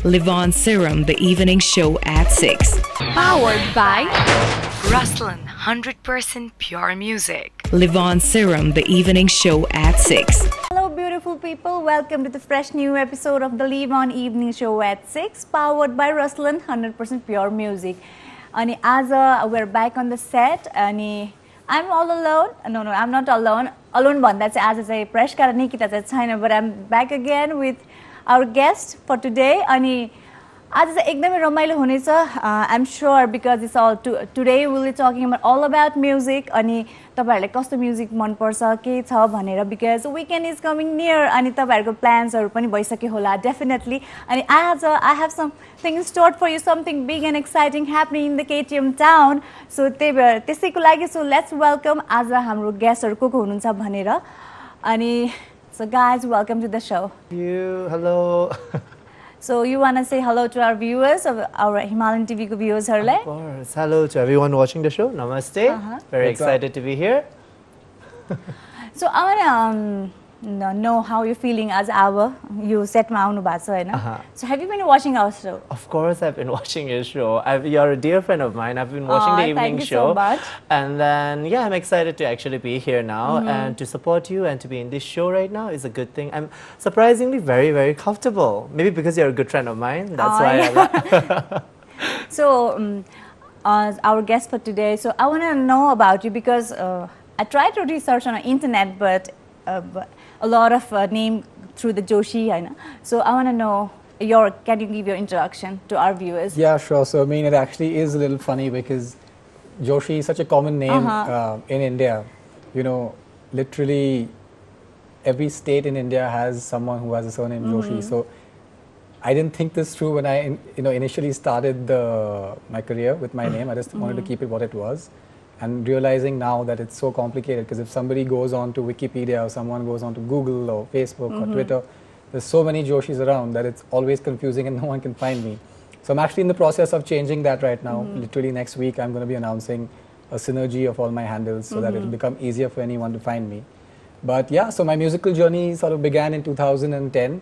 LIVON Serum, the evening show at 6. Powered by RUSLAN, 100% pure music. LIVON Serum, the evening show at 6. Hello beautiful people, welcome to the fresh new episode of the LIVON evening show at 6, powered by RUSLAN, 100% pure music. And as we're back on the set, and I'm all alone. No, I'm not alone. Alone one, that's as I say, Presca and Nikita, that's China, but I'm back again with our guest for today. And as I say, I'm sure because it's all today we'll be talking about all about music. And tapaharule kasto music man parcha ke cha bhanera because weekend is coming near. And tapaharuko plans haru pani bhaisakyo hola definitely. And I have something stored for you, something big and exciting happening in the KTM town. So त्यसैको लागि so let's welcome आज हाम्रो guestहरु को हुनुहुन्छ भनेर. अनि so guys, welcome to the show. Hello. So you want to say hello to our viewers, of our Himalayan TV viewers? Of course. Hello to everyone watching the show. Namaste. Very excited to be here. So I want to know how you're feeling as you set my own basa. So have you been watching our show? Of course, I've been watching your show. You're a dear friend of mine. I've been watching the evening show. Thank you so much. And then, yeah, I'm excited to actually be here now and to support you and to be in this show right now is a good thing. I'm surprisingly very, very comfortable. Maybe because you're a good friend of mine. That's why. So, as our guest for today, so I want to know about you because I tried to research on the internet, but a lot of name through the Joshi, I know. So I want to know can you give your introduction to our viewers? Yeah, sure. So I mean, it actually is a little funny because Joshi is such a common name in India. You know, literally every state in India has someone who has a surname Joshi. So I didn't think this through when I initially started my career with my name. I just wanted to keep it what it was. And realizing now that it's so complicated because if somebody goes on to Wikipedia or someone goes on to Google or Facebook or Twitter, there's so many Joshis around that it's always confusing and no one can find me. So I'm actually in the process of changing that right now. Literally next week I'm going to be announcing a synergy of all my handles so that it'll become easier for anyone to find me. But yeah, so my musical journey sort of began in 2010.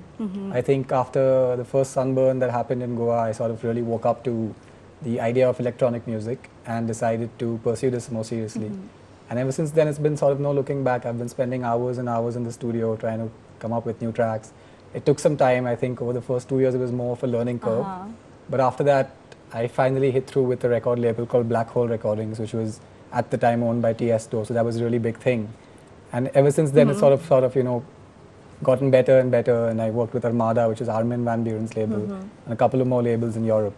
I think after the first Sunburn that happened in Goa, I sort of really woke up to the idea of electronic music and decided to pursue this more seriously. And ever since then, it's been sort of no looking back. I've been spending hours and hours in the studio trying to come up with new tracks. It took some time. I think over the first 2 years, it was more of a learning curve. But after that, I finally hit through with a record label called Black Hole Recordings, which was at the time owned by Tiesto. So that was a really big thing. And ever since then, it's sort of gotten better and better. And I worked with Armada, which is Armin van Buuren's label, and a couple of more labels in Europe.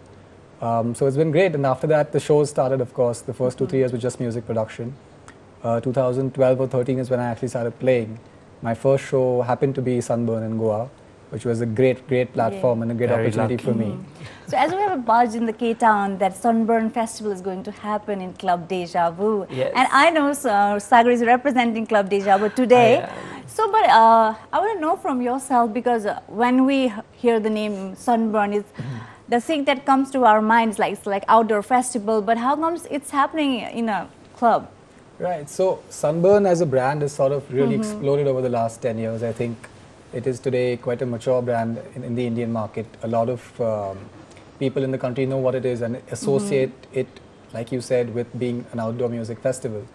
So it's been great, and after that the shows started, of course. The first 2-3 years were just music production. 2012 or 13 is when I actually started playing. My first show happened to be Sunburn in Goa, which was a great platform and a great opportunity for me. So as we have a buzz in the K-Town that Sunburn Festival is going to happen in Club Deja Vu. Yes. And I know Sagar is representing Club Deja Vu today. So, but I want to know from yourself because when we hear the name Sunburn, the thing that comes to our minds it's like outdoor festival, but how comes it's happening in a club? Right, so Sunburn as a brand has sort of really exploded over the last 10 years. I think it is today quite a mature brand in the Indian market. A lot of people in the country know what it is and associate it, like you said, with being an outdoor music festival.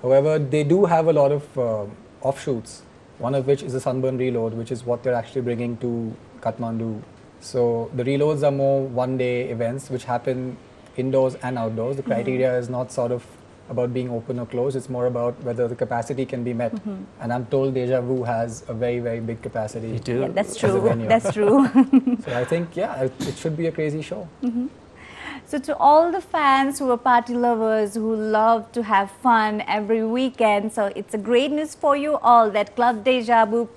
However, they do have a lot of offshoots, one of which is the Sunburn Reload, which is what they're actually bringing to Kathmandu. So the reloads are more one-day events which happen indoors and outdoors. The criteria is not sort of about being open or closed. It's more about whether the capacity can be met. And I'm told Deja Vu has a very, very big capacity. You do? Yeah, that's true. That's true. So I think, yeah, it should be a crazy show. So to all the fans who are party lovers, who love to have fun every weekend, so it's a great news for you all that Club Deja Vu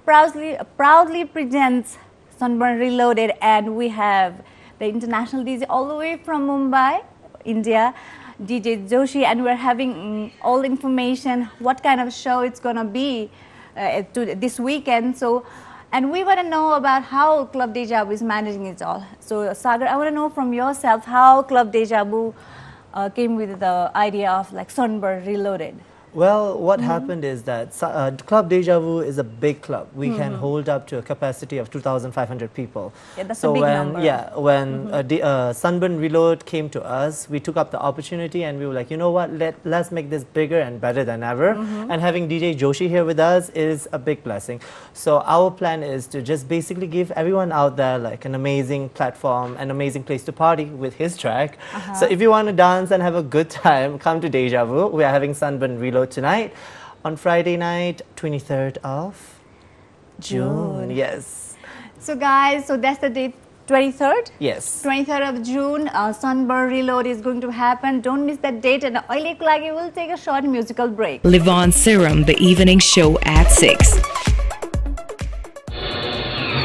proudly presents Sunburn Reloaded, and we have the international DJ all the way from Mumbai, India, DJ Joshi, and we're having all information what kind of show it's gonna be this weekend. So, and we want to know about how Club Deja Vu is managing it all. So, Sagar, I want to know from yourself how Club Deja Vu came with the idea of like Sunburn Reloaded. Well, what happened is that Club Deja Vu is a big club. We can hold up to a capacity of 2,500 people. Yeah, that's so a big when, number. Yeah, when Sunburn Reload came to us, we took up the opportunity and we were like, you know what, let's make this bigger and better than ever. And having DJ Joshi here with us is a big blessing. So our plan is to just basically give everyone out there like an amazing platform, an amazing place to party with his track. So if you want to dance and have a good time, come to Deja Vu. We are having Sunburn Reload tonight on Friday night, 23rd of June. Yes. So guys, so that's the date, 23rd? Yes. 23rd of June, Sunburn Reload is going to happen. Don't miss that date. And we'll take a short musical break. Livon Serum, the evening show at 6.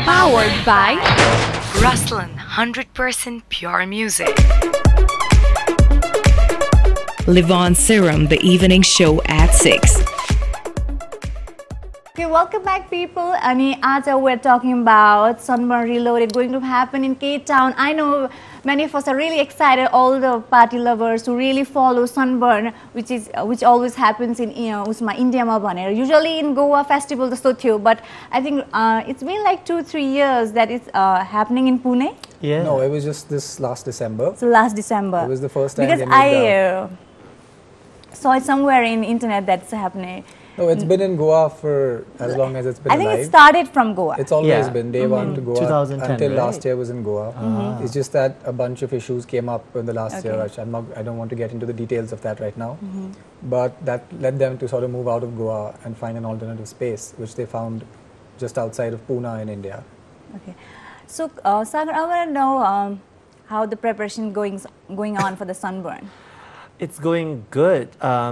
Powered by RUSLAN, 100% pure music. Livon Serum, the evening show at 6. Okay, welcome back people. We're talking about Sunburn Reload. It's going to happen in Cape Town. I know many of us are really excited, all the party lovers who really follow Sunburn, which always happens in India ma bhanera. Usually in Goa festival jasto थियो, but I think it's been like 2-3 years that it's happening in Pune. Yeah. No, it was just this last December. So last December. It was the first time because they moved I saw it somewhere in internet that's happening. No, it's been in Goa for as long as it's been I think alive. it started from Goa. It's always been day one to Goa 2010, until right? last year was in Goa. It's just that a bunch of issues came up in the last year. Which I don't want to get into the details of that right now. But that led them to sort of move out of Goa and find an alternative space, which they found just outside of Pune in India. Okay. So, Sagar, I want to know how the preparation going on for the Sunburn. It's going good.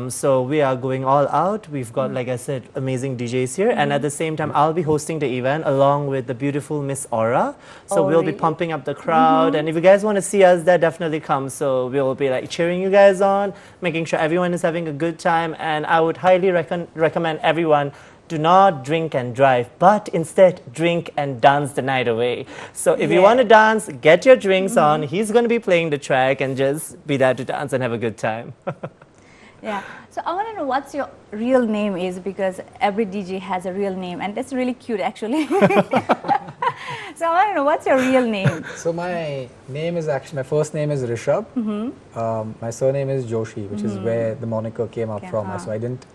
So we are going all out. We've got, like I said, amazing DJs here. And at the same time, I'll be hosting the event along with the beautiful Miss Aura. So we'll be pumping up the crowd. And if you guys want to see us there, definitely come. So we'll be like cheering you guys on, making sure everyone is having a good time. And I would highly recommend everyone, do not drink and drive, but instead drink and dance the night away. So if you want to dance, get your drinks on. He's going to be playing the track and just be there to dance and have a good time. Yeah. So I want to know what's your real name is, because every DJ has a real name and that's really cute actually. So I want to know what's your real name. So my name is actually, my first name is Rishabh. My surname is Joshi, which is where the moniker came up from. So I didn't,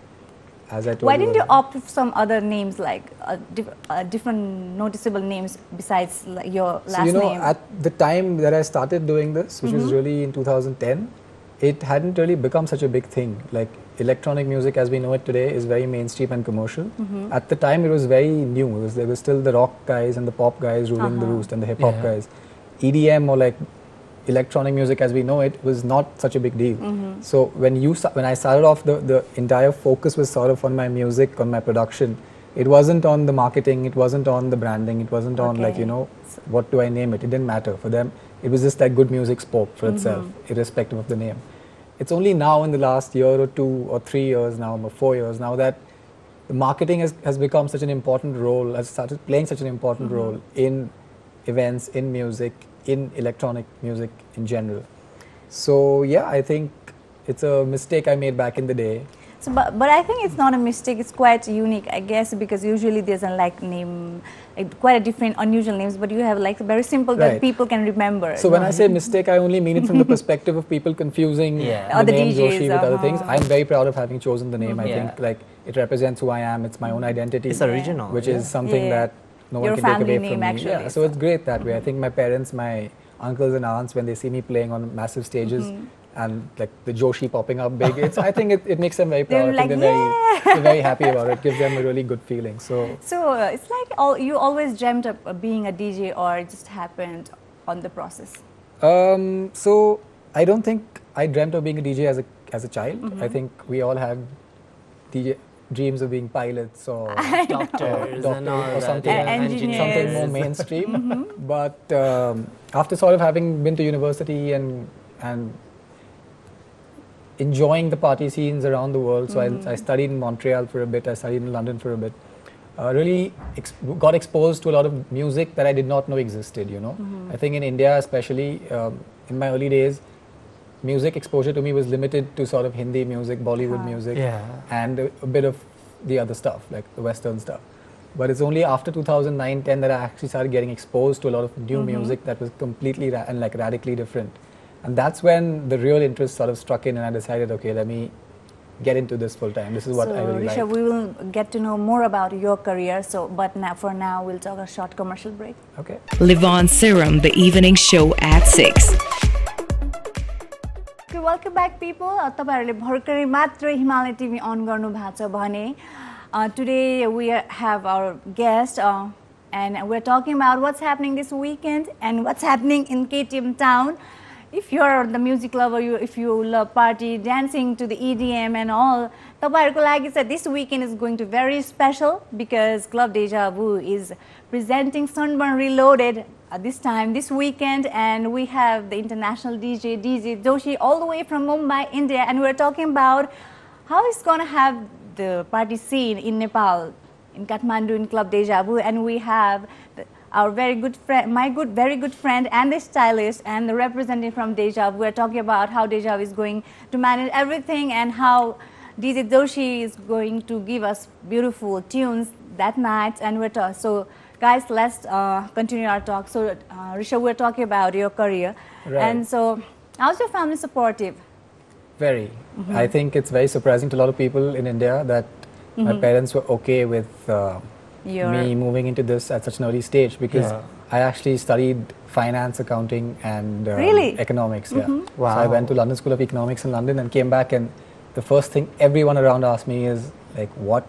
as I told Why didn't you opt for some other names, like different noticeable names besides like your last name? At the time that I started doing this, which was really in 2010, it hadn't really become such a big thing. Like electronic music as we know it today is very mainstream and commercial. At the time it was very new. There was still the rock guys and the pop guys ruling the roost and the hip hop guys. EDM or like electronic music as we know it was not such a big deal. So when I started off, the entire focus was sort of on my music, on my production. It wasn't on the marketing, it wasn't on the branding, it wasn't on like, what do I name it? It didn't matter. For them, it was just like good music spoke for itself, irrespective of the name. It's only now in the last year or 2 or 3 years now, or 4 years now, that the marketing has become such an important role, has started playing such an important role in events, in music, in electronic music in general. So yeah, I think it's a mistake I made back in the day. So, but I think it's not a mistake. It's quite unique, I guess, because usually there's a name, quite a different, unusual names. But you have like very simple that people can remember. So when I say mistake, I only mean it from the perspective of people confusing the name DJs, Joshi with other things. I'm very proud of having chosen the name. I think like it represents who I am. It's my own identity. It's original, which is something that no one can take away from me. Actually, yeah, so it's great that way. I think my parents, my uncles and aunts, when they see me playing on massive stages and like the Joshi popping up big, I think it makes them very proud. I think they're very happy about it. It gives them a really good feeling. So it's like you always dreamt of being a DJ, or it just happened on the process? So I don't think I dreamt of being a DJ as a child. I think we all had dreams of being pilots or doctors and all or something more mainstream. But after sort of having been to university and enjoying the party scenes around the world, so I studied in Montreal for a bit, I studied in London for a bit, really got exposed to a lot of music that I did not know existed, I think in India especially, in my early days, music exposure to me was limited to sort of Hindi music, Bollywood music, and a bit of the other stuff, like the Western stuff. But it's only after 2009-10 that I actually started getting exposed to a lot of new music that was completely and like radically different. And that's when the real interest sort of struck in, and I decided, okay, let me get into this full time. This is what I really like. Rishabh, we will get to know more about your career. But for now, we'll talk a short commercial break. Okay. Livon Serum, the evening show at 6. Okay, welcome back, people. तपाईहरुले भर्खरै मात्र Himalaya TV on गर्नु भएको छ भने today we have our guest and we're talking about what's happening this weekend and what's happening in KTM town. If you're the music lover, if you love party, dancing to the EDM and all, तपाईहरुको लागि चाहिँ this weekend is going to be very special because Club Deja is presenting Sunburn Reloaded this weekend, and we have the international DJ JOSHI all the way from Mumbai, India, and we're talking about how it's going to have the party scene in Nepal, in Kathmandu, in Club Deja, and we have our very good friend, very good friend and the stylist and the representative from Deja. We're talking about how Deja is going to manage everything and how DJ JOSHI is going to give us beautiful tunes that night, and we're so guys, let's continue our talk. So, Rishabh, we're talking about your career. Right. And so, how's your family supportive? Very. I think it's very surprising to a lot of people in India that my parents were okay with me moving into this at such an early stage, because I actually studied finance, accounting, and economics. Yeah. Wow. So I went to London School of Economics in London and came back, and the first thing everyone around asked me is like, what?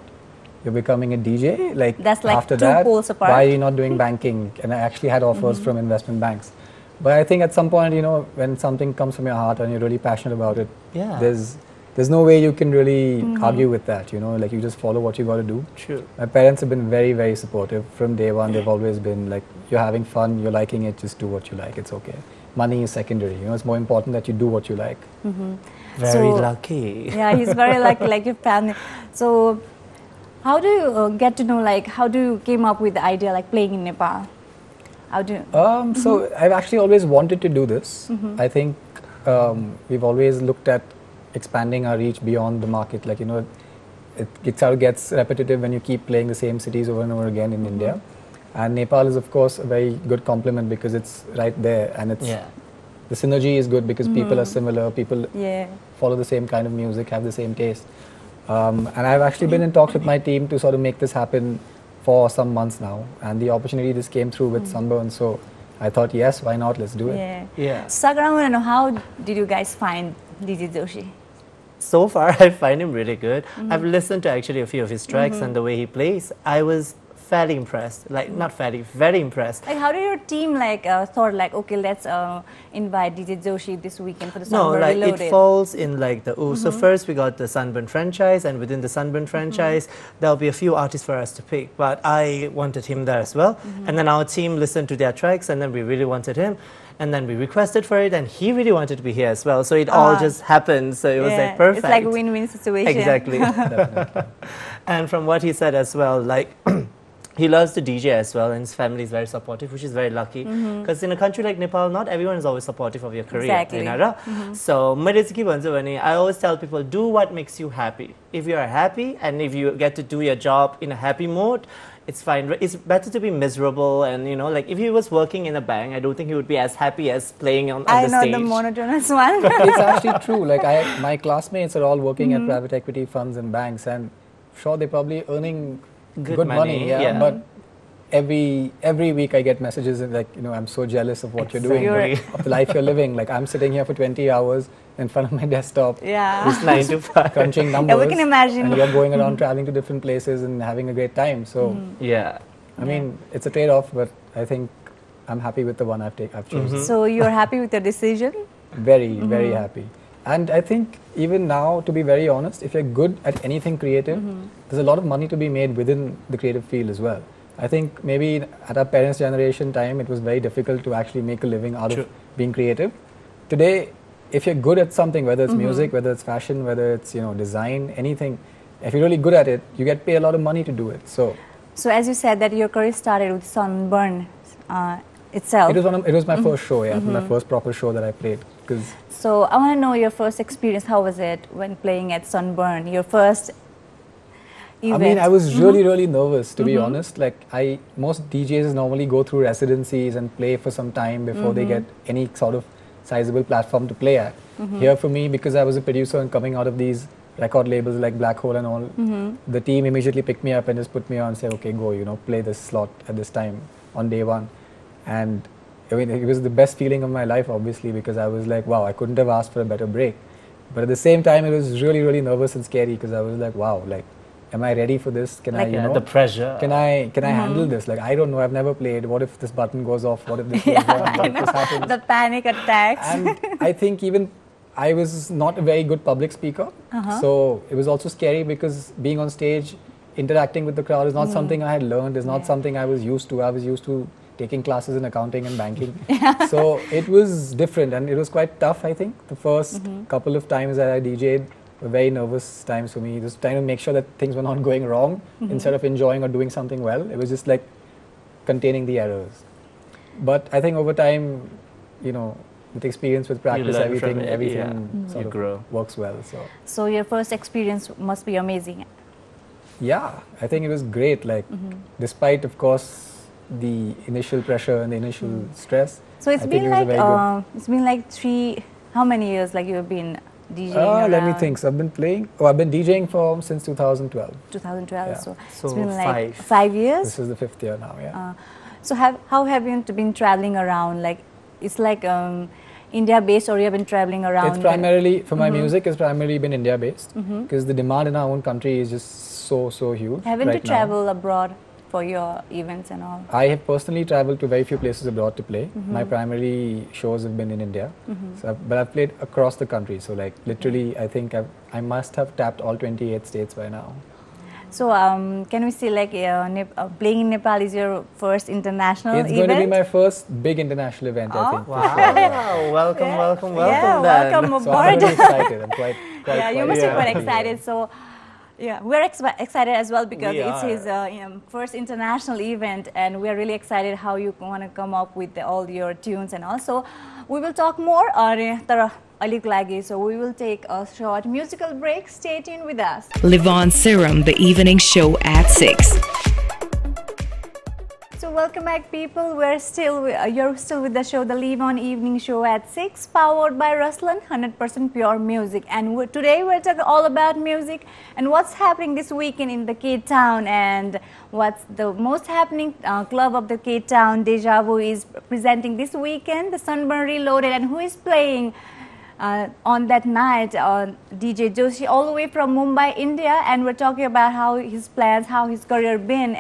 You're becoming a DJ? Like, that's like after two that, poles apart. why are you not doing banking? And I actually had offers from investment banks. But I think at some point, you know, when something comes from your heart and you're really passionate about it, there's no way you can really argue with that, you know, like you just follow what you got to do. True. My parents have been very, very supportive from day one. They've always been like, you're having fun, you're liking it, just do what you like, it's okay. Money is secondary, you know, it's more important that you do what you like. Very lucky. Yeah, he's very lucky, like your family. So, how do you get to know, like, how do you came up with the idea, like, playing in Nepal? How do you? So, I've actually always wanted to do this. I think we've always looked at expanding our reach beyond the market. Like, you know, it sort of gets repetitive when you keep playing the same cities over and over again in India. And Nepal is, of course, a very good complement because it's right there, and it's the synergy is good because people are similar, people follow the same kind of music, have the same taste. And I've actually been in talks with my team to sort of make this happen for some months now, and the opportunity just came through with Sunburn, so I thought, yes, why not, let's do it. Sagar, I want to know, how did you guys find DJ JOSHI? So far, I find him really good. I've listened to actually a few of his tracks, and the way he plays, I was fairly impressed. Like, not fairly, very impressed. Like, how did your team thought like, okay, let's invite DJ JOSHI this weekend for the Sunburn Reloaded? It falls in like the so first we got the Sunburn franchise, and within the Sunburn franchise there'll be a few artists for us to pick, but I wanted him there as well, and then our team listened to their tracks, and then we really wanted him, and then we requested for it, and he really wanted to be here as well, so it all just happened, so it was like perfect. It's like a win-win situation. Exactly. Definitely. And from what he said as well, like he loves to DJ as well, and his family is very supportive, which is very lucky. Because in a country like Nepal, not everyone is always supportive of your career. Exactly. So, I always tell people, do what makes you happy. If you are happy, and if you get to do your job in a happy mode, it's fine. It's better to be miserable, and you know, like if he was working in a bank, I don't think he would be as happy as playing on the stage. I know, the monotonous one. It's actually true. Like my classmates are all working at private equity funds and banks, and sure, they're probably earning good money, but every week I get messages and like, you know, I'm so jealous of what you're doing, of the life you're living. Like, I'm sitting here for 20 hours in front of my desktop, just 9 to 5, crunching numbers. We can imagine. And you're going around traveling to different places and having a great time. So, I mean, it's a trade-off, but I think I'm happy with the one I've chosen. So you're happy with your decision? Very, very happy. And I think even now, to be very honest, if you're good at anything creative, there's a lot of money to be made within the creative field as well. I think maybe at our parents' generation time, it was very difficult to actually make a living out of being creative. Today, if you're good at something, whether it's music, whether it's fashion, whether it's, you know, design, anything, if you're really good at it, you get paid a lot of money to do it. So as you said that your career started with Sunburn, itself. It was my first show, yeah, my first proper show that I played. So I want to know your first experience. How was it when playing at Sunburn? Your first event. I mean, I was really nervous, to be honest. Like, most DJs normally go through residencies and play for some time before they get any sort of sizable platform to play at. Here for me, because I was a producer and coming out of these record labels like Black Hole and all, the team immediately picked me up and just put me on and said, okay, go, you know, play this slot at this time on day one. And I mean, it was the best feeling of my life, obviously, because I was like, wow, I couldn't have asked for a better break. But at the same time, it was really nervous and scary, because I was like, wow, like, am I ready for this? Can like, I, you know, the pressure. Can I handle this? Like, I don't know. I've never played. What if this button goes off? What if this goes on? What if this happens? The panic attacks. And I think even I was not a very good public speaker, so it was also scary because being on stage, interacting with the crowd is not something I had learned. It's not something I was used to. I was used to taking classes in accounting and banking. So it was different, and it was quite tough, I think. The first couple of times that I DJ'd were very nervous times for me. Just trying to make sure that things were not going wrong instead of enjoying or doing something well. It was just like containing the errors. But I think over time, you know, with experience, with practice, everything sort of works well. So your first experience must be amazing. Yeah, I think it was great. Like, despite, of course, the initial pressure and the initial stress. So it's been like how many years like you've been DJing? Let me think. So I've been playing. I've been DJing since 2012. 2012. Yeah. So it's been like 5 years. This is the 5th year now. Yeah. So how have you been traveling around? Like, it's like India based, or you have been traveling around? It's primarily for my music. It's primarily been India based because the demand in our own country is just so huge. Haven't you traveled abroad for your events and all? I have personally traveled to very few places abroad to play. My primary shows have been in India, but I've played across the country. So like literally, I think I must have tapped all 28 states by now. So can we say like playing in Nepal is your first international event? It's going to be my first big international event, I think. Wow! Welcome. Yeah, welcome aboard. So I'm really excited. I'm quite you must be quite excited. So. Yeah, we're excited as well because it's his first international event, and we're really excited how you want to come up with all your tunes and also we will talk more. So we will take a short musical break. Stay tuned with us. LIVON-THE, the evening show at 6. So welcome back, people. You're still with the show, the Live-On Evening Show at 6, powered by RUSLAN, 100% pure music. And today we're talking all about music and what's happening this weekend in the Cape Town, and what's the most happening club of the Cape Town. Deja is presenting this weekend, the Sunburn Reloaded, and who is playing on that night, DJ JOSHI, all the way from Mumbai, India. And we're talking about how his plans, how his career been,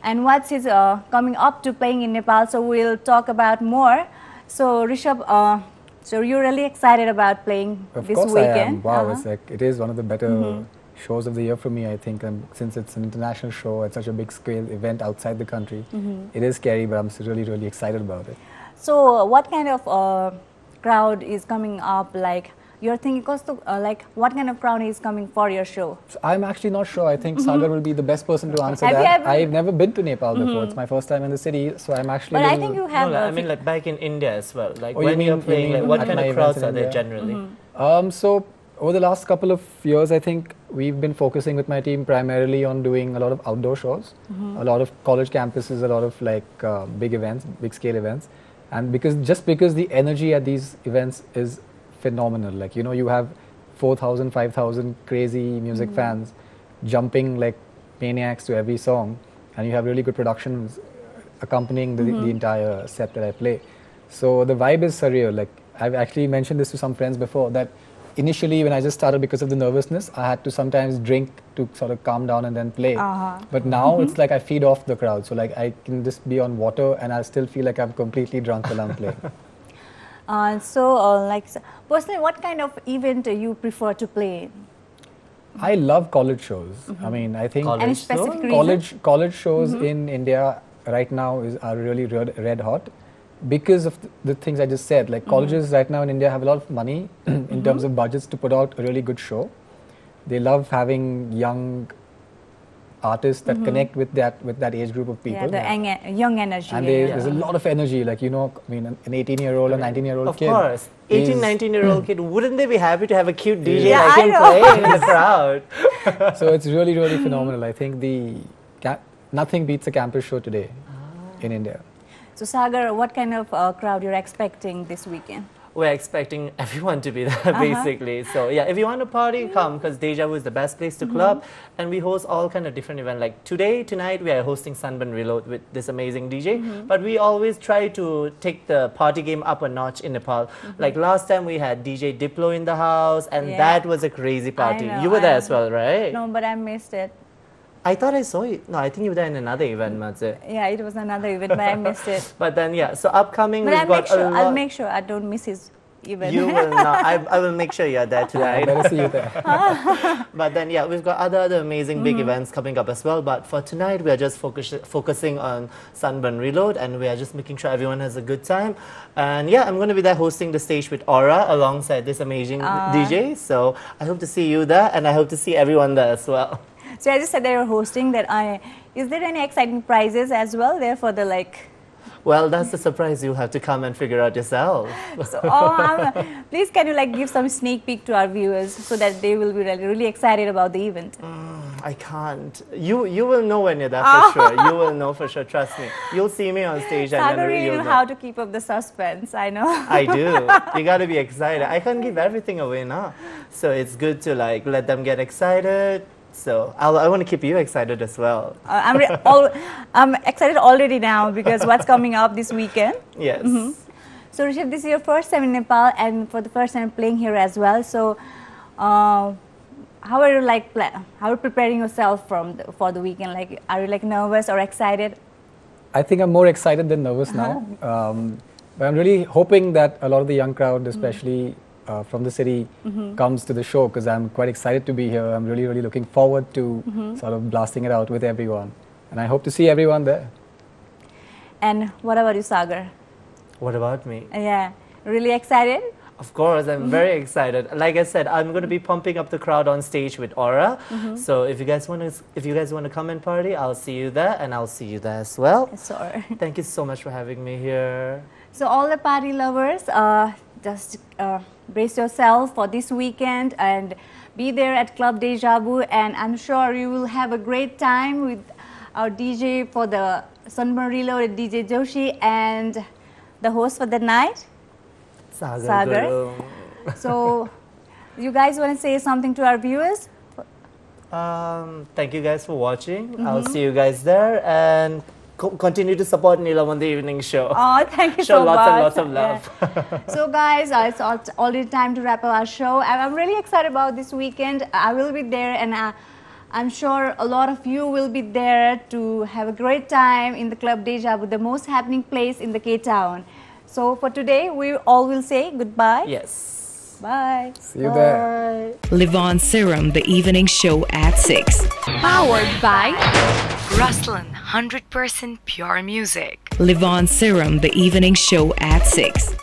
and what's his coming up to playing in Nepal. So we'll talk about more. So Rishabh, so you're really excited about playing this weekend? Of course I am. Wow, it is one of the better shows of the year for me, I think. And since it's an international show at such a big scale event outside the country, it is scary, but I'm really excited about it. So what kind of crowd is coming up? Like, you're thinking, like, what kind of crowd is coming for your show? So I'm actually not sure. I think Sagar will be the best person to answer that. I've never been to Nepal before. It's my first time in the city, so I'm actually. But I think you have. No, I mean, like back in India as well. Like when you're playing, like, what kind of crowds are there generally? So over the last couple of years, I think we've been focusing with my team primarily on doing a lot of outdoor shows, a lot of college campuses, a lot of like big events, big scale events, and because the energy at these events is phenomenal. Like, you know, you have 4,000, 5,000 crazy music fans jumping like maniacs to every song, and you have really good productions accompanying the entire set that I play. So the vibe is surreal. Like, I've actually mentioned this to some friends before, that initially when I just started, because of the nervousness, I had to sometimes drink to sort of calm down and then play. But now it's like I feed off the crowd. So like I can just be on water and I still feel like I'm completely drunk while I'm playing. Like, personally, what kind of event you prefer to play in? I love college shows. I mean, I think any specific reason? College shows in India right now are really red hot because of the things I just said. Like, colleges right now in India have a lot of money in terms of budgets to put out a really good show. They love having young artists that connect with that age group of people. Yeah, the young energy. And there's a lot of energy, like, you know, I mean, an 18-year-old or 19-year-old kid. Of course. 18, 19-year-old kid, wouldn't they be happy to have a cute DJ Yeah, like I him know. playing in the crowd? So it's really, really phenomenal. I think nothing beats a campus show today in India. So Sagar, what kind of crowd you're expecting this weekend? We're expecting everyone to be there, basically. So yeah, if you want to party, come, because Deja is the best place to club, and we host all kind of different events. Like tonight, we are hosting Sunburn Reload with this amazing DJ, but we always try to take the party game up a notch in Nepal. Like last time, we had DJ Diplo in the house, and that was a crazy party. know, You were there as well, right? No, but I missed it. I thought I saw you. No, I think you were there in another event, Matze. Yeah, it was another event, but I missed it. But then, yeah, so upcoming, But we've got a lot. I'll make sure I don't miss his event. You will not. I will make sure you're there I tonight. better see you there. But then, yeah, we've got other amazing big events coming up as well. But for tonight, we are just focusing on Sunburn Reload, and we are just making sure everyone has a good time. And yeah, I'm going to be there hosting the stage with Aura alongside this amazing DJ. So I hope to see you there, and I hope to see everyone there as well. So I just said they were hosting that. Is there any exciting prizes as well there for the like? Well, that's the surprise. You have to come and figure out yourself. So, please can you like give some sneak peek to our viewers so that they will be really excited about the event? I can't. You will know when you're there for sure. You will know for sure. Trust me. You'll see me on stage, and I don't then really you'll know know. how to keep up the suspense. I know. I do. You got to be excited. I can't give everything away now. So it's good to like let them get excited. So I want to keep you excited as well. I'm excited already now because what's coming up this weekend. Yes. So Rishabh, this is your first time in Nepal and for the first time playing here as well. So how are you like? How are you preparing yourself for the weekend? Like, are you like nervous or excited? I think I'm more excited than nervous now. But I'm really hoping that a lot of the young crowd, especially from the city, comes to the show, because I'm quite excited to be here. I'm really, really looking forward to sort of blasting it out with everyone. And I hope to see everyone there. And what about you, Sagar? What about me? Yeah, really excited? Of course, I'm very excited. Like I said, I'm going to be pumping up the crowd on stage with Aura. So if you guys want to come and party, I'll see you there, and I'll see you there as well. Sorry. Thank you so much for having me here. So all the party lovers, just brace yourself for this weekend and be there at Club Deja Vu, and I'm sure you will have a great time with our DJ for the Sunburn Reload, DJ Joshi, and the host for the night, Sagar. So you guys want to say something to our viewers? Thank you guys for watching. I'll see you guys there, and continue to support Neelum on the evening show. Oh, thank you Show so lots much. and lots of love. Yeah. So guys, it's already time to wrap up our show. I'm really excited about this weekend. I will be there, and I'm sure a lot of you will be there to have a great time in the Club Deja Vu, the most happening place in the K-Town. So for today, we all will say goodbye. Yes. Bye. See you there. LIVON Serum, the evening show at 6. Powered by RUSLAN, 100% pure music. LIVON Serum, the evening show at 6.